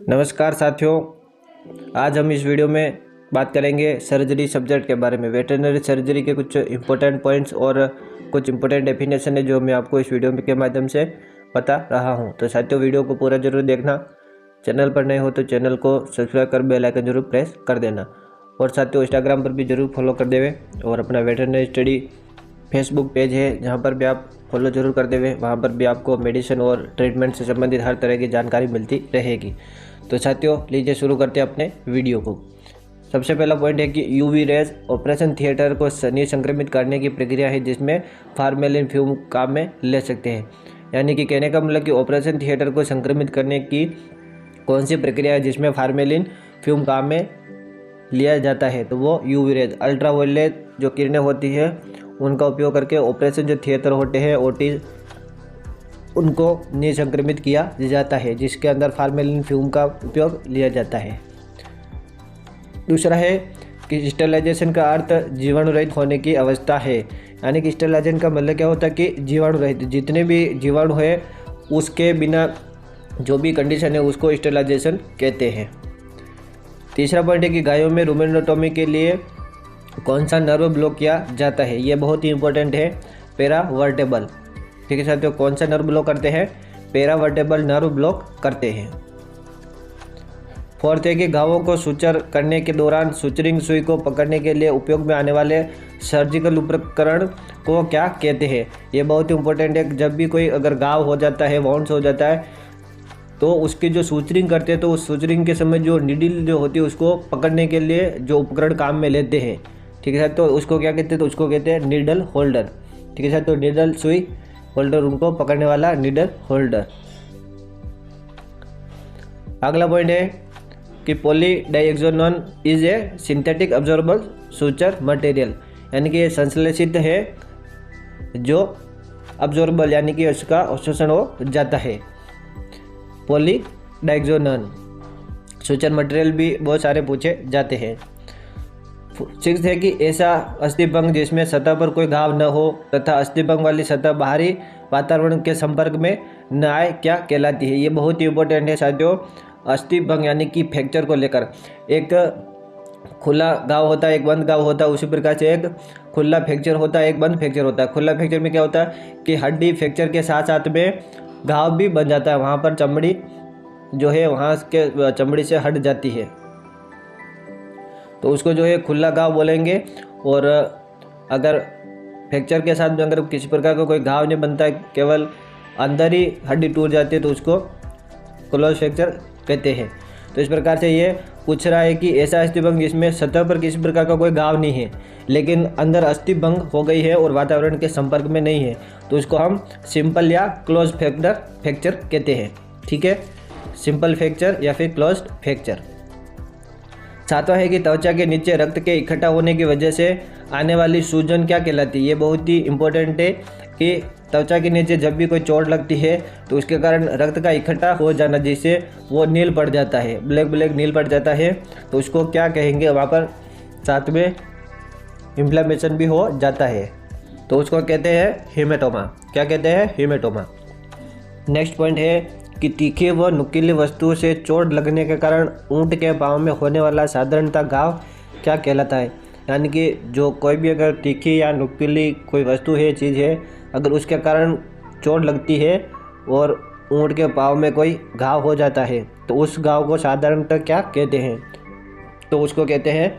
नमस्कार साथियों, आज हम इस वीडियो में बात करेंगे सर्जरी सब्जेक्ट के बारे में। वेटरनरी सर्जरी के कुछ इंपॉर्टेंट पॉइंट्स और कुछ इंपॉर्टेंट डेफिनेशन है जो मैं आपको इस वीडियो के माध्यम से बता रहा हूं। तो साथियों, वीडियो को पूरा जरूर देखना। चैनल पर नए हो तो चैनल को सब्सक्राइब कर बेल आइकन जरूर प्रेस कर देना। और साथियों, इंस्टाग्राम पर भी जरूर फॉलो कर देवे और अपना वेटरनरी स्टडी फेसबुक पेज है जहाँ पर भी आप फॉलो जरूर कर देवे। वहाँ पर भी आपको मेडिसिन और ट्रीटमेंट से संबंधित हर तरह की जानकारी मिलती रहेगी। तो साथियों, लीजिए शुरू करते हैं अपने वीडियो को। सबसे पहला पॉइंट है कि यूवी रेज ऑपरेशन थिएटर को निसंक्रमित करने की प्रक्रिया है जिसमें फार्मेलिन फ्यूम काम में ले सकते हैं। यानी कि कहने का मतलब कि ऑपरेशन थिएटर को संक्रमित करने की कौन सी प्रक्रिया है जिसमें फार्मेलिन फ्यूम काम में लिया जाता है, तो वो यूवी रेज अल्ट्रावायलेट जो किरणें होती है उनका उपयोग करके ऑपरेशन जो थिएटर होते हैं ओटी उनको निसंक्रमित किया जाता है जिसके अंदर फार्मेलिन फ्यूम का उपयोग लिया जाता है। दूसरा है कि स्टेरिलाइजेशन का अर्थ जीवाणु रहित होने की अवस्था है। यानी कि स्टेरिलाइजेशन का मतलब क्या होता है कि जीवाणु रहित, जितने भी जीवाणु है उसके बिना जो भी कंडीशन है उसको स्टेरिलाइजेशन कहते हैं। तीसरा पॉइंट है कि गायों में रूमेनोटोमी के लिए कौन सा नर्व ब्लॉक किया जाता है, ये बहुत ही इंपॉर्टेंट है, पैरावर्टेबल। ठीक है साथियों, कौन सा नर्व ब्लॉक करते हैं? पैरावर्टेबल नर्व ब्लॉक करते हैं। फोर्थ है कि घावों को सुचर करने के दौरान सुचरिंग सुई को पकड़ने के लिए उपयोग में आने वाले सर्जिकल उपकरण को क्या कहते हैं? ये बहुत ही इंपॉर्टेंट है। जब भी कोई अगर घाव हो जाता है, वाउंड्स हो जाता है, तो उसकी जो सूचरिंग करते हैं तो उस सूचरिंग के समय जो नीडल जो होती है उसको पकड़ने के लिए जो उपकरण काम में लेते हैं। ठीक है सर, तो उसको क्या कहते हैं? तो उसको कहते हैं नीडल होल्डर। ठीक है सर, तो नीडल सुई होल्डर, उनको पकड़ने वाला नीडल होल्डर। अगला पॉइंट है कि polydioxanone is a synthetic absorbable suture material. यानी कि ये संश्लेषित है जो अब्जॉर्बल यानी कि उसका अवशोषण हो जाता है। पॉलीडाइएक्सोनोन सूचर मटेरियल भी बहुत सारे पूछे जाते हैं। सिक्स है कि ऐसा अस्थिभंग जिसमें सतह पर कोई घाव न हो तथा अस्थिभंग वाली सतह बाहरी वातावरण के संपर्क में न आए क्या कहलाती है? ये बहुत ही इंपॉर्टेंट है साथियों। अस्थिभंग यानी कि फ्रैक्चर को लेकर, एक खुला घाव होता है, एक बंद घाव होता है, उसी प्रकार से एक खुला फ्रैक्चर होता है, एक बंद फ्रैक्चर होता है। खुला फ्रैक्चर में क्या होता है कि हड्डी फ्रैक्चर के साथ साथ में घाव भी बन जाता है, वहाँ पर चमड़ी जो है वहाँ के चमड़ी से हट जाती है, तो उसको जो है खुला घाव बोलेंगे। और अगर फ्रैक्चर के साथ में अगर किसी प्रकार का कोई घाव नहीं बनता है, केवल अंदर ही हड्डी टूट जाती है, तो उसको क्लोज फ्रैक्चर कहते हैं। तो इस प्रकार से ये पूछ रहा है कि ऐसा अस्थिभंग जिसमें सतह पर किसी प्रकार का कोई घाव नहीं है लेकिन अंदर अस्थिभंग हो गई है और वातावरण के संपर्क में नहीं है, तो उसको हम सिंपल या क्लोज फ्रैक्चर कहते हैं। ठीक है, सिंपल फ्रैक्चर या फिर क्लोज फ्रैक्चर। सातवां है कि त्वचा के नीचे रक्त के इकट्ठा होने की वजह से आने वाली सूजन क्या कहलाती है? ये बहुत ही इंपॉर्टेंट है कि त्वचा के नीचे जब भी कोई चोट लगती है तो उसके कारण रक्त का इकट्ठा हो जाना, जिससे वो नील पड़ जाता है, ब्लैक ब्लैक नील पड़ जाता है, तो उसको क्या कहेंगे? वहाँ पर साथ में इन्फ्लेमेशन भी हो जाता है, तो उसको कहते हैं हेमेटोमा। क्या कहते हैं? हेमेटोमा। नेक्स्ट पॉइंट है कि तीखी व नुकीली वस्तुओं से चोट लगने के कारण ऊंट के पाँव में होने वाला साधारणतः घाव क्या कहलाता है? यानी कि जो कोई भी अगर तीखी या नुकीली कोई वस्तु है, चीज़ है, अगर उसके कारण चोट लगती है और ऊंट के पाँव में कोई घाव हो जाता है, तो उस घाव को साधारणतः क्या कहते हैं? तो उसको कहते हैं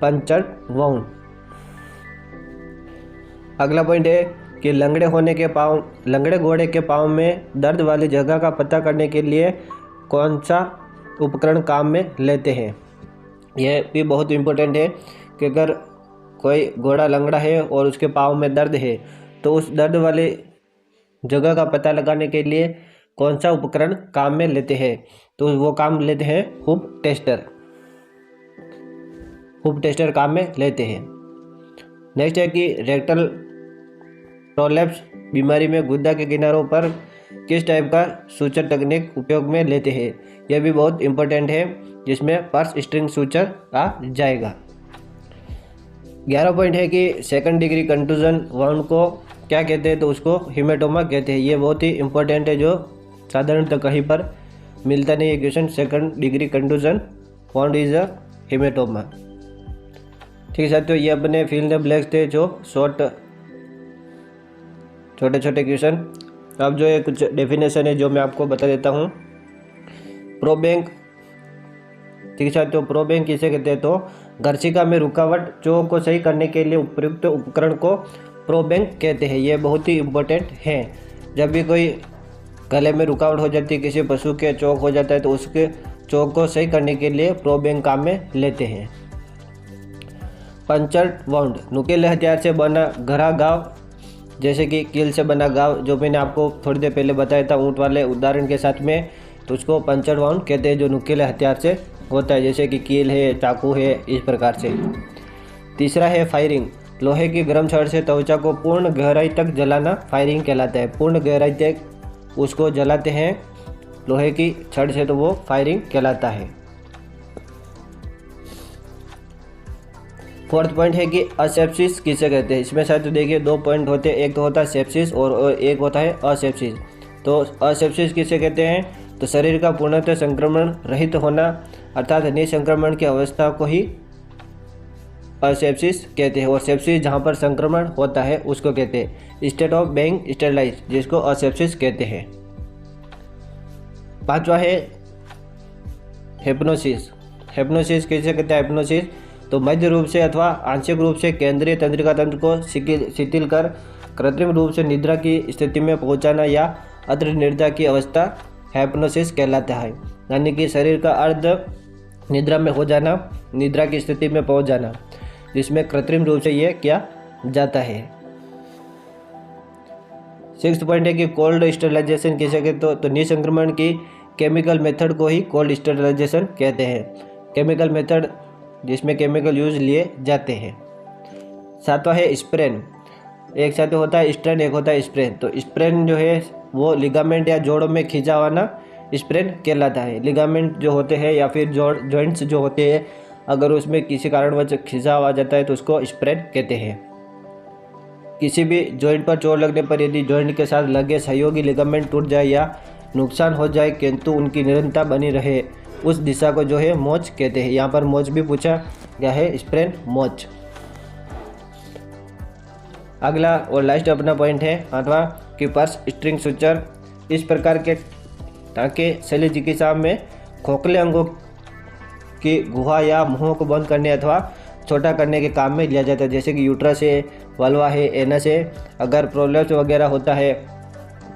पंचर वाउंड। अगला पॉइंट है कि लंगड़े घोड़े के पाँव में दर्द वाली जगह का पता करने के लिए कौन सा उपकरण काम में लेते हैं? यह भी बहुत इम्पोर्टेंट है कि अगर कोई घोड़ा लंगड़ा है और उसके पाँव में दर्द है तो उस दर्द वाले जगह का पता लगाने के लिए कौन सा उपकरण काम में लेते हैं? तो वो काम लेते हैं हुप टेस्टर। हुप टेस्टर काम में लेते हैं। नेक्स्ट है कि रेक्टल प्रोलैप्स बीमारी में गुदा के किनारों पर किस टाइप का सूचर तकनीक उपयोग में लेते हैं? यह भी बहुत इंपॉर्टेंट है, जिसमें पर्स स्ट्रिंग सूचर आ जाएगा। 11 पॉइंट है कि सेकंड डिग्री कंटूजन वाउंड को क्या कहते हैं? तो उसको हेमेटोमा कहते हैं। ये बहुत ही इंपॉर्टेंट है, जो साधारणतः कहीं पर मिलता नहीं है question. Second degree contusion found is a haematoma. ठीक है साथियों, ये अपने फिल इन द ब्लैंक्स थे जो छोटे छोटे क्वेश्चन। अब जो है कुछ डेफिनेशन है जो मैं आपको बता देता हूँ। प्रोबैंक, ठीक है साथियों, प्रोबैंक किसे कहते हैं? तो गर्चिका में रुकावट चोक को सही करने के लिए उपयुक्त उपकरण को प्रोबैंक कहते हैं। ये बहुत ही इम्पोर्टेंट है। जब भी कोई गले में रुकावट हो जाती है, किसी पशु के चोक हो जाता है, तो उसके चोक को सही करने के लिए प्रोबैंक काम में लेते हैं। पंचर्ड वाउंड, नुकीले हथियार से बना गहरा घाव, जैसे कि कील से बना घाव, जो मैंने आपको थोड़ी देर पहले बताया था ऊँट वाले उदाहरण के साथ में, तो उसको पंचर्ड वाउंड कहते हैं, जो नुकीले हथियार से होता है, जैसे कि कील है, चाकू है, इस प्रकार से। तीसरा है फायरिंग, लोहे की गर्म छड़ से त्वचा को पूर्ण गहराई तक जलाना फायरिंग कहलाता है। पूर्ण गहराई तक उसको जलाते हैं लोहे की छड़ से, तो वो फायरिंग कहलाता है। फोर्थ पॉइंट है कि असेप्सिस किसे कहते हैं? इसमें शायद तो देखिए 2 पॉइंट होते हैं, एक तो होता है सेप्सिस और एक होता है असेप्सिस। तो असेप्सिस किसे कहते हैं? तो शरीर का पूर्णतः संक्रमण रहित होना, अर्थात निसंक्रमण की अवस्था को ही असेप्सिस कहते हैं। और सेप्सिस जहाँ पर संक्रमण होता है उसको कहते हैं स्टेट ऑफ बीइंग स्टेरिलाइज, जिसको असेप्सिस कहते हैं। पांचवा है हिप्नोसिस। हिप्नोसिस किसे कहते हैं? हिप्नोसिस तो मध्य रूप से अथवा आंशिक रूप से केंद्रीय तंत्रिका तंत्र को शिथिल कर कृत्रिम रूप से निद्रा की स्थिति में पहुंचाना या अर्ध निद्रा की अवस्था हिप्नोसिस कहलाता है। यानी कि शरीर का अर्ध निद्रा में हो जाना, निद्रा की स्थिति में पहुंच जाना, जिसमें कृत्रिम रूप से ये किया जाता है। 6th पॉइंट है कि कोल्ड स्टेरिलाइजेशन किसे कहते हैं? तो निसंक्रमण की केमिकल मेथड को ही कोल्ड स्टेरिलाइजेशन कहते हैं। केमिकल मेथड जिसमें केमिकल यूज लिए जाते हैं। 7वां है स्प्रेन। एक साथ होता है स्ट्रेन, एक होता है स्प्रेन। तो स्प्रेन जो है वो लिगामेंट या जोड़ों में खिंचा हुआ स्प्रेन कहलाता है। लिगामेंट जो होते हैं या फिर जॉइंट्स जो होते हैं, अगर उसमें किसी कारणवश खिंचा हुआ जाता है तो उसको स्प्रेन कहते हैं। किसी भी जॉइंट पर चोट लगने पर यदि जॉइंट के साथ लगे सहयोगी लिगामेंट टूट जाए या नुकसान हो जाए किंतु उनकी निरंतरता बनी रहे, उस दिशा को जो है मोच कहते हैं। यहाँ पर मोच भी पूछा गया है, स्प्रेन मोच। अगला और लास्ट अपना पॉइंट है 8वां कि पर्स स्ट्रिंग सुचर। इस प्रकार के टाँके शल्य चिकित्सा में खोखले अंगों की गुहा या मुंह को बंद करने अथवा छोटा करने के काम में लिया जाता है। जैसे कि यूट्रस है, वल्वा है, एनस है, अगर प्रोलेप्स वगैरह होता है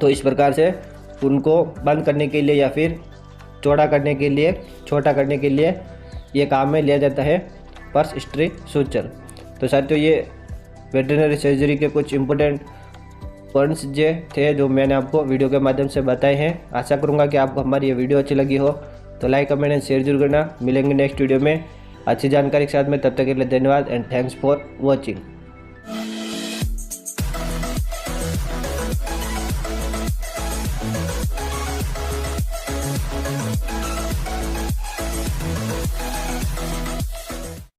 तो इस प्रकार से उनको बंद करने के लिए या फिर चौड़ा करने के लिए, छोटा करने के लिए ये काम में लिया जाता है पर्स स्ट्रिंग सुचर। तो साथियों, ये वेटरनरी सर्जरी के कुछ इम्पोर्टेंट पॉइंट्स थे जो मैंने आपको वीडियो के माध्यम से बताए हैं। आशा करूँगा कि आपको हमारी ये वीडियो अच्छी लगी हो, तो लाइक, कमेंट एंड शेयर जरूर करना। मिलेंगे नेक्स्ट वीडियो में अच्छी जानकारी के साथ में, तब तक के लिए धन्यवाद एंड थैंक्स फॉर वॉचिंग।